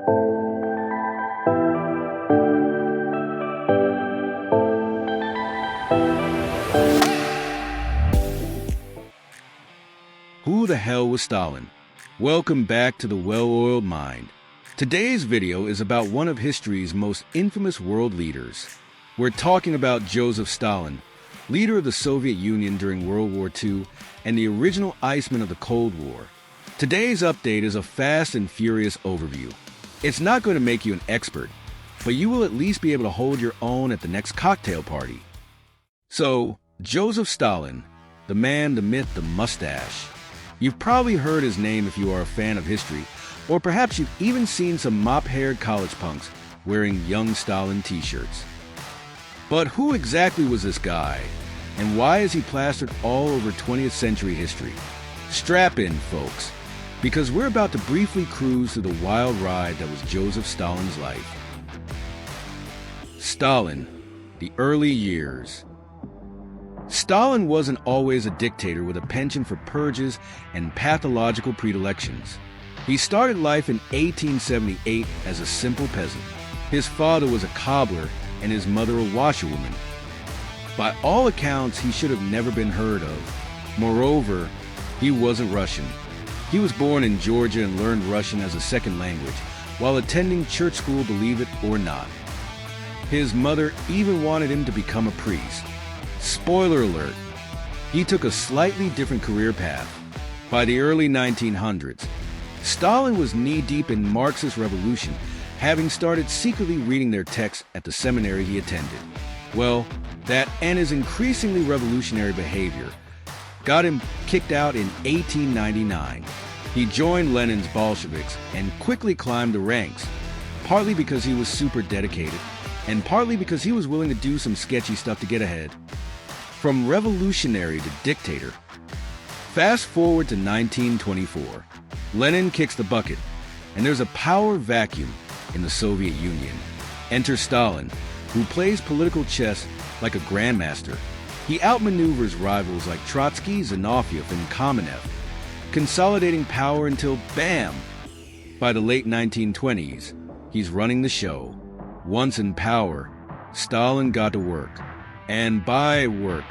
Who the hell was Stalin? Welcome back to the Well-Oiled Mind. Today's video is about one of history's most infamous world leaders. We're talking about Joseph Stalin, leader of the Soviet Union during World War II and the original Iceman of the Cold War. Today's update is a fast and furious overview. It's not going to make you an expert, but you will at least be able to hold your own at the next cocktail party. So, Joseph Stalin, the man, the myth, the mustache. You've probably heard his name if you are a fan of history, or perhaps you've even seen some mop-haired college punks wearing Young Stalin t-shirts. But who exactly was this guy, and why is he plastered all over 20th century history? Strap in, folks, because we're about to briefly cruise through the wild ride that was Joseph Stalin's life. Stalin, the early years. Stalin wasn't always a dictator with a penchant for purges and pathological predilections. He started life in 1878 as a simple peasant. His father was a cobbler and his mother a washerwoman. By all accounts, he should have never been heard of. Moreover, he wasn't Russian. He was born in Georgia and learned Russian as a second language while attending church school, believe it or not. His mother even wanted him to become a priest. Spoiler alert, he took a slightly different career path. By the early 1900s, Stalin was knee-deep in Marxist revolution, having started secretly reading their texts at the seminary he attended. Well, that and his increasingly revolutionary behavior got him kicked out in 1899. He joined Lenin's Bolsheviks and quickly climbed the ranks, partly because he was super dedicated, and partly because he was willing to do some sketchy stuff to get ahead. From revolutionary to dictator. Fast forward to 1924. Lenin kicks the bucket, and there's a power vacuum in the Soviet Union. Enter Stalin, who plays political chess like a grandmaster. He outmaneuvers rivals like Trotsky, Zinoviev, and Kamenev, consolidating power until BAM! By the late 1920s, he's running the show. Once in power, Stalin got to work. And by work,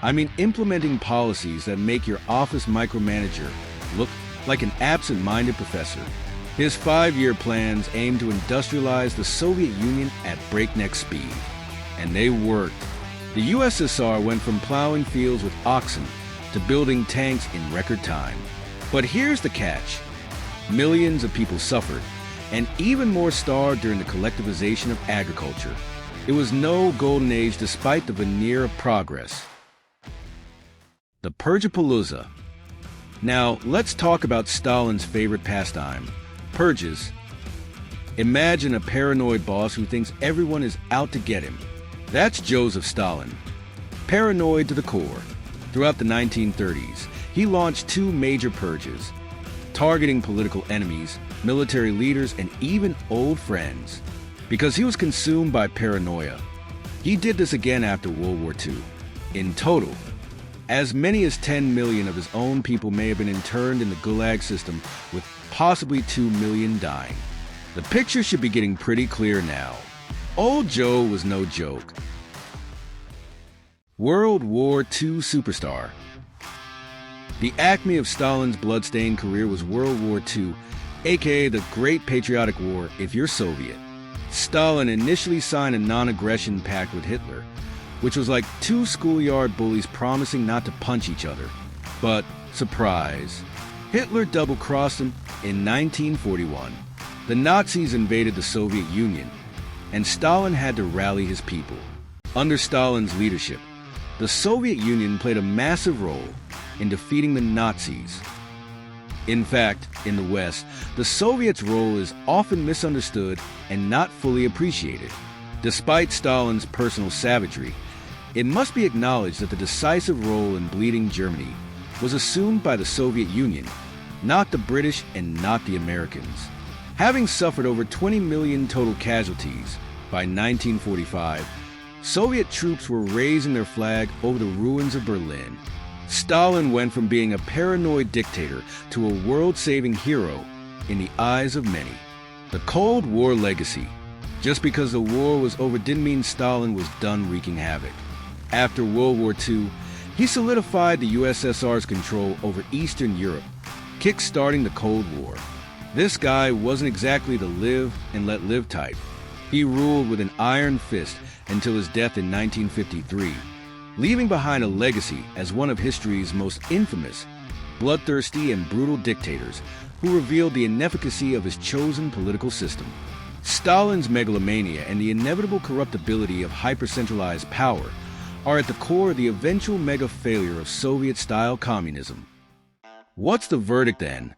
I mean implementing policies that make your office micromanager look like an absent-minded professor. His 5-year plans aimed to industrialize the Soviet Union at breakneck speed. And they worked. The USSR went from plowing fields with oxen to building tanks in record time. But here's the catch. Millions of people suffered, and even more starved during the collectivization of agriculture. It was no golden age despite the veneer of progress. The Purgapalooza. Now, let's talk about Stalin's favorite pastime, purges. Imagine a paranoid boss who thinks everyone is out to get him. That's Joseph Stalin. Paranoid to the core. Throughout the 1930s, he launched 2 major purges, targeting political enemies, military leaders, and even old friends. Because he was consumed by paranoia. He did this again after World War II. In total, as many as 10 million of his own people may have been interned in the Gulag system, with possibly 2 million dying. The picture should be getting pretty clear now. Old Joe was no joke. World War II superstar. The acme of Stalin's bloodstained career was World War II, aka the Great Patriotic War if you're Soviet. Stalin initially signed a non-aggression pact with Hitler, which was like 2 schoolyard bullies promising not to punch each other. But, surprise, Hitler double-crossed him in 1941. The Nazis invaded the Soviet Union, and Stalin had to rally his people. Under Stalin's leadership, the Soviet Union played a massive role in defeating the Nazis. In fact, in the West, the Soviets' role is often misunderstood and not fully appreciated. Despite Stalin's personal savagery, it must be acknowledged that the decisive role in bleeding Germany was assumed by the Soviet Union, not the British and not the Americans. Having suffered over 20 million total casualties by 1945, Soviet troops were raising their flag over the ruins of Berlin. Stalin went from being a paranoid dictator to a world-saving hero in the eyes of many. The Cold War legacy. Just because the war was over didn't mean Stalin was done wreaking havoc. After World War II, he solidified the USSR's control over Eastern Europe, kick-starting the Cold War. This guy wasn't exactly the live and let live type. He ruled with an iron fist until his death in 1953, leaving behind a legacy as one of history's most infamous, bloodthirsty, and brutal dictators who revealed the inefficacy of his chosen political system. Stalin's megalomania and the inevitable corruptibility of hyper-centralized power are at the core of the eventual mega failure of Soviet-style communism. What's the verdict then?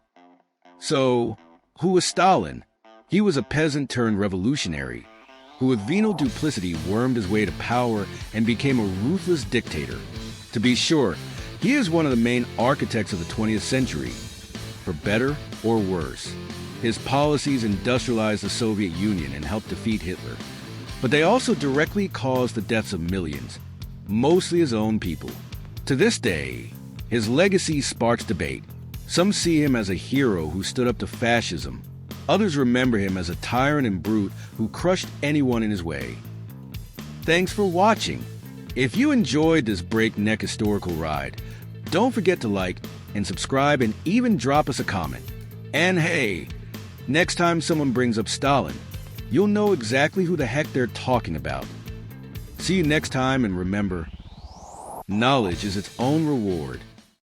So, who was Stalin? He was a peasant-turned-revolutionary who with venal duplicity wormed his way to power and became a ruthless dictator. To be sure, he is one of the main architects of the 20th century, for better or worse. His policies industrialized the Soviet Union and helped defeat Hitler. But they also directly caused the deaths of millions, mostly his own people. To this day, his legacy sparks debate. Some see him as a hero who stood up to fascism. Others remember him as a tyrant and brute who crushed anyone in his way. Thanks for watching. If you enjoyed this breakneck historical ride, don't forget to like and subscribe and even drop us a comment. And hey, next time someone brings up Stalin, you'll know exactly who the heck they're talking about. See you next time, and remember, knowledge is its own reward.